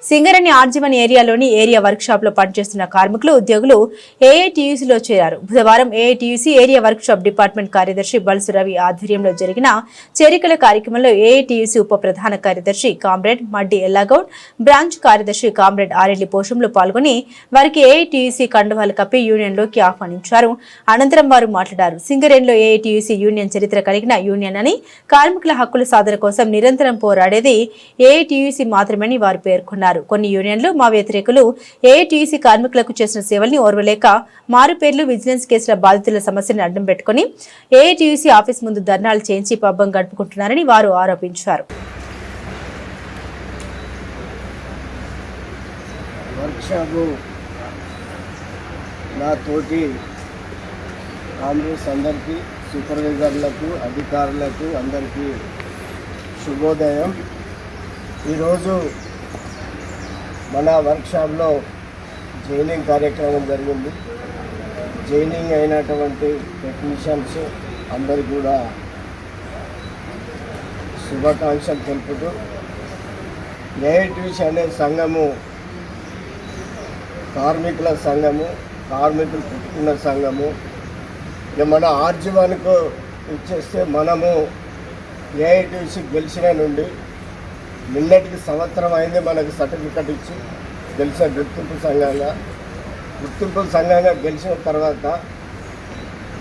Singareni RG one ఏరియాలోని area workshop లో పనిచేస్తున్న కార్మికులు ఉద్యోగులు ఏఐటీయూసీలో చేరారు. బుధవారం AITUC area workshop department కార్యదర్శి బల్సు రవి ఆధ్వర్యంలో జరిగిన చేరికల కార్యక్రమంలో ఏఐటీయూసీ ఉప ప్రధాన కార్యదర్శి కామ్రేడ్ మడ్డి ఎల్లాగౌడ్, బ్రాంచ్ కార్యదర్శి కామ్రేడ్ ఆరెల్లి పోషంలో పాల్గొని వారికి ఏఐటీయూసీ కండువాలు కప్పి యూనియన్లోకి ఆహ్వానించారు. అనంతరం వారు మాట్లాడారు. సింగరేణిలో ఏఐటీయూసీ యూనియన్ చరిత్ర కలిగిన యూనియన్ అని, కార్మికుల హక్కుల సాధన కోసం నిరంతరం పోరాడేది ఏఐటీయూసీ మాత్రమని వారు పేర్కొన్నారు. కొన్ని యూనియన్లు మా వ్యతిరేకులు ఏఐటీయూసీ కార్మికులకు చేసిన సేవల్ని ఓర్వలేక మారుపేర్లు, విజిలెన్స్ కేసుల బాధితుల సమస్యను అడ్డం పెట్టుకుని ఏఐటీయూసీ ఆఫీస్ ముందు ధర్నాలు చేయించి పబ్బం గడుపుకుంటున్నారని వారు ఆరోపించారు. నా తోటి కాంగ్రెస్ అందరికీ, సూపర్వైజర్లకు, అధికారులకు అందరికీ శుభోదయం. ఈరోజు మన వర్క్షాప్లో జైనింగ్ కార్యక్రమం జరిగింది. జైనింగ్ అయినటువంటి టెక్నీషియన్స్ అందరికీ కూడా శుభాకాంక్షలు తెలుపుతూ, ఏఐటీయూసీ అనే సంఘము కార్మికుల సంఘము, కార్మికులు పుట్టుకున్న సంఘము. ఇక మన ఆర్జీవన్కు ఇచ్చేస్తే మనము ఏఐటీయూసీ గెలిచిన నుండి నిన్నటికి సంవత్సరం అయింది మనకు సర్టిఫికెట్ ఇచ్చి గెలిచిన గుర్తింపు సంఘంగా గెలిచిన తర్వాత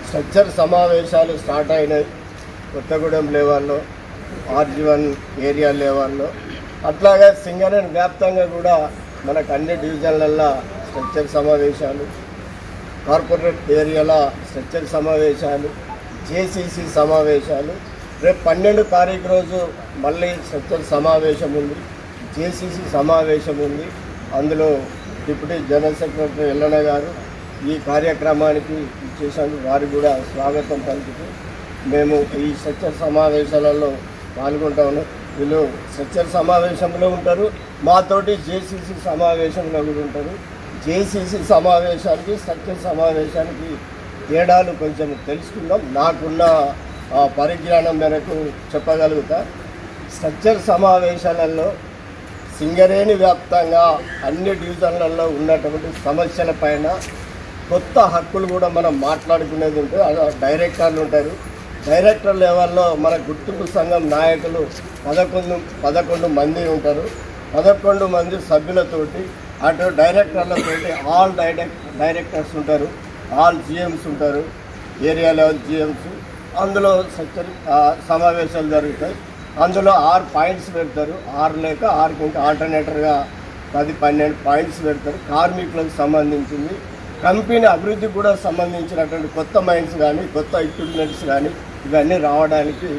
స్ట్రక్చర్ సమావేశాలు స్టార్ట్ అయినాయి. కొత్తగూడెం లెవెల్లో, ఆర్జీవన్ ఏరియా లెవెల్లో, అట్లాగే సింగరేణి వ్యాప్తంగా కూడా మనకు అన్ని డివిజన్లల్లో స్ట్రక్చర్ సమావేశాలు, కార్పొరేట్ ఏరియాల స్ట్రక్చర్ సమావేశాలు, జేసీసీ సమావేశాలు. రేపు 12 తారీఖు రోజు మళ్ళీ స్ట్రక్చర్ సమావేశం ఉంది, జేసీసీ సమావేశం ఉంది. అందులో డిప్యూటీ జనరల్ సెక్రటరీ ఎల్లన్న గారు ఈ కార్యక్రమానికి ఇచ్చేసాను. వారికి కూడా స్వాగతం పలుకుతూ మేము ఈ స్ట్రక్చర్ సమావేశాలలో పాల్గొంటా ఉన్నాం. వీళ్ళు స్ట్రక్చర్ సమావేశంలో ఉంటారు, మాతోటి జేసీసీ సమావేశంలో కూడా ఉంటారు. జేసీసీ సమావేశానికి, స్ట్రక్చర్ సమావేశానికి తేడాలు కొంచెం తెలుసుకుందాం. నాకున్న పరిజ్ఞానం మేరకు చెప్పగలుగుతా. స్ట్రక్చర్ సమావేశాలలో సింగరేణి వ్యాప్తంగా అన్ని డివిజన్లలో ఉన్నటువంటి సమస్యల పైన కొత్త హక్కులు కూడా మనం మాట్లాడుకునేది ఉంటుంది. డైరెక్టర్లు ఉంటారు. డైరెక్టర్ లెవెల్లో మన గుర్తింపు సంఘం నాయకులు 11 మంది ఉంటారు. 11 మంది సభ్యులతోటి, అటు డైరెక్టర్లతోటి ఆల్ డైరెక్టర్స్ ఉంటారు, ఆల్ జిఎమ్స్ ఉంటారు, ఏరియా లెవెల్ జిఎమ్స్. అందులో సమావేశాలు జరుగుతాయి. అందులో 6 పాయింట్స్ పెడతారు. 6 లేక 6కి ఇంకా ఆల్టర్నేటర్గా 10-12 పాయింట్స్ పెడతారు. కార్మికులకు సంబంధించింది, కంపెనీ అభివృద్ధికి కూడా సంబంధించినటువంటి కొత్త మైండ్స్ కానీ, కొత్త ఎక్విప్మెంట్స్ కానీ ఇవన్నీ రావడానికి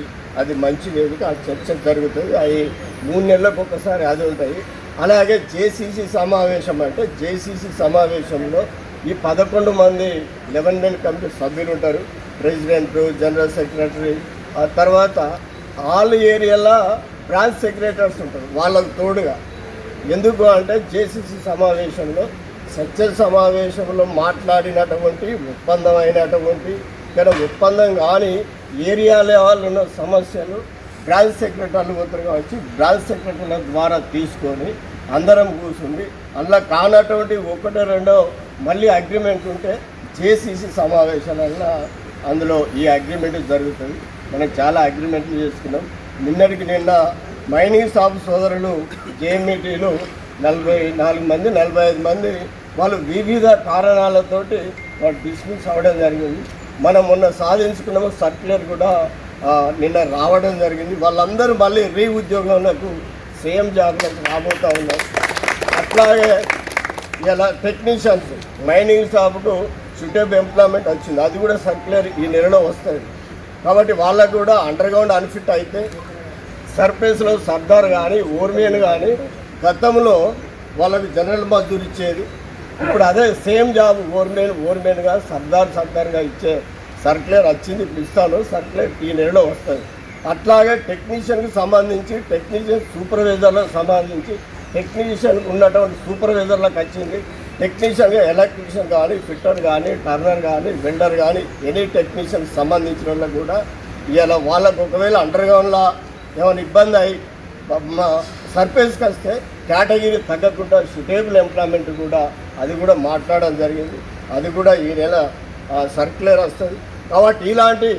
అది మంచి వేదిక. ఆ చర్చ జరుగుతుంది. అవి 3 నెలలకు ఒకసారి అది ఉంటాయి. అలాగే జేసీసీ సమావేశం అంటే జేసీసీ సమావేశంలో ఈ 11 మంది 11 మెన్ కమిటీ సభ్యులు ఉంటారు. ప్రెసిడెంట్, జనరల్ సెక్రటరీ, ఆ తర్వాత ఆల్ ఏరియాల బ్రాంచ్ సెక్రటరీస్ ఉంటారు వాళ్ళకు తోడుగా. ఎందుకు అంటే జేసీసీ సమావేశంలో, స్ట్రక్చర్ సమావేశంలో మాట్లాడినటువంటి ఒప్పందం అయినటువంటి ఇక్కడ ఒప్పందం కానీ ఏరియా లెవెల్లో ఉన్న సమస్యలు బ్రాంచ్ సెక్రటరీలు పోతారు కావచ్చు. బ్రాంచ్ సెక్రటరీల ద్వారా తీసుకొని అందరం కూర్చుండి అందులో కానటువంటి 1-2 మళ్ళీ అగ్రిమెంట్ ఉంటే జేసీసీ సమావేశాలలో అందులో ఈ అగ్రిమెంట్ జరుగుతుంది. మనం చాలా అగ్రిమెంట్లు చేసుకున్నాం. నిన్న మైనింగ్ షాప్ సోదరులు జేఎంఈటీలు 44 మంది, 45 మంది వాళ్ళు వివిధ కారణాలతోటి వాళ్ళు డిస్మిస్ అవ్వడం జరిగింది. మనం మొన్న సాధించుకున్నాము. సర్క్యులర్ కూడా నిన్న రావడం జరిగింది. వాళ్ళందరూ మళ్ళీ ఉద్యోగంలకు సేమ్ జాబ్లకు రాబోతూ ఉన్నారు. అట్లాగే ఇలా టెక్నీషియన్స్ మైనింగ్ షాప్కు సూటబుల్ ఎంప్లాయ్మెంట్ వచ్చింది. అది కూడా సర్క్యులర్ ఈ నెలలో వస్తుంది. కాబట్టి వాళ్ళకు కూడా అండర్గ్రౌండ్ అన్ఫిట్ అయితే సర్ఫేస్లో సర్దార్ కానీ, ఓర్మేన్ కానీ గతంలో వాళ్ళకి జనరల్ మజూర్ ఇచ్చేది. ఇప్పుడు అదే సేమ్ జాబ్ ఓర్మేన్గా సర్దార్గా ఇచ్చే సర్క్యులర్ వచ్చింది. ఇప్పుడు ఇస్తాను. సర్క్యులర్ ఈ నెలలో వస్తుంది. అట్లాగే టెక్నీషియన్కి సంబంధించి, టెక్నీషియన్ సూపర్వైజర్లకు సంబంధించి టెక్నీషియన్కి ఉన్నటువంటి సూపర్వైజర్లకు వచ్చింది. టెక్నీషియన్గా ఎలక్ట్రీషియన్ కానీ, ఫిట్టర్ కానీ, టర్నర్ కానీ, వెండర్ కానీ ఎనీ టెక్నీషియన్కి సంబంధించిన వాళ్ళకు కూడా ఇలా వాళ్ళకు ఒకవేళ అండర్గ్రౌండ్లో ఏమైనా ఇబ్బంది అయ్యి సర్ఫేస్కి వస్తే కేటగిరీ తగ్గకుండా సూటేబుల్ ఎంప్లాయ్మెంట్ కూడా అది కూడా మాట్లాడడం జరిగింది. అది కూడా ఈ నెల సర్క్యులర్ వస్తుంది. కాబట్టి ఇలాంటి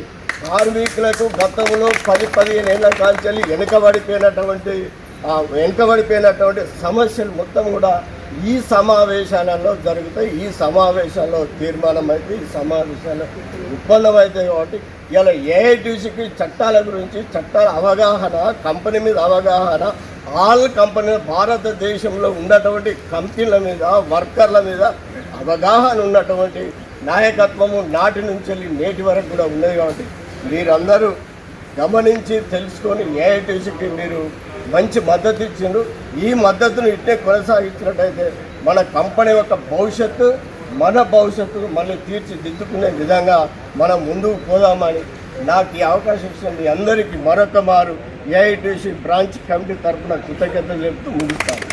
కార్మికులకు గతంలో 10-15 ఏళ్ళ కాల్చెల్లి వెనుకబడిపోయినటువంటి సమస్యలు మొత్తం కూడా ఈ సమావేశాలలో జరుగుతాయి. ఈ సమావేశాల్లో తీర్మానం అయితే ఈ సమావేశాలు ఒప్పందం అవుతాయి. కాబట్టి ఇలా ఏఐటీసీకి చట్టాల గురించి చట్టాల అవగాహన, కంపెనీ మీద అవగాహన, ఆల్ కంపెనీ భారతదేశంలో ఉన్నటువంటి కంపెనీల మీద, వర్కర్ల మీద అవగాహన ఉన్నటువంటి నాయకత్వము నాటి నుంచి నేటి వరకు కూడా ఉన్నది. కాబట్టి మీరందరూ గమనించి తెలుసుకొని ఏఐటీసీకి మీరు మంచి మద్దతు ఇచ్చిండ్రు. ఈ మద్దతును ఇట్టే కొనసాగించినట్టయితే మన కంపెనీ యొక్క భవిష్యత్తు, మన భవిష్యత్తు మళ్ళీ తీర్చిదిద్దుకునే విధంగా మనం ముందుకు పోదామని నాకు ఈ అవకాశం ఇచ్చింది. అందరికీ మరొక మారు ఏఐటీసీ బ్రాంచ్ కమిటీ తరఫున కృతజ్ఞతలు చెప్తూ ముగిస్తాను.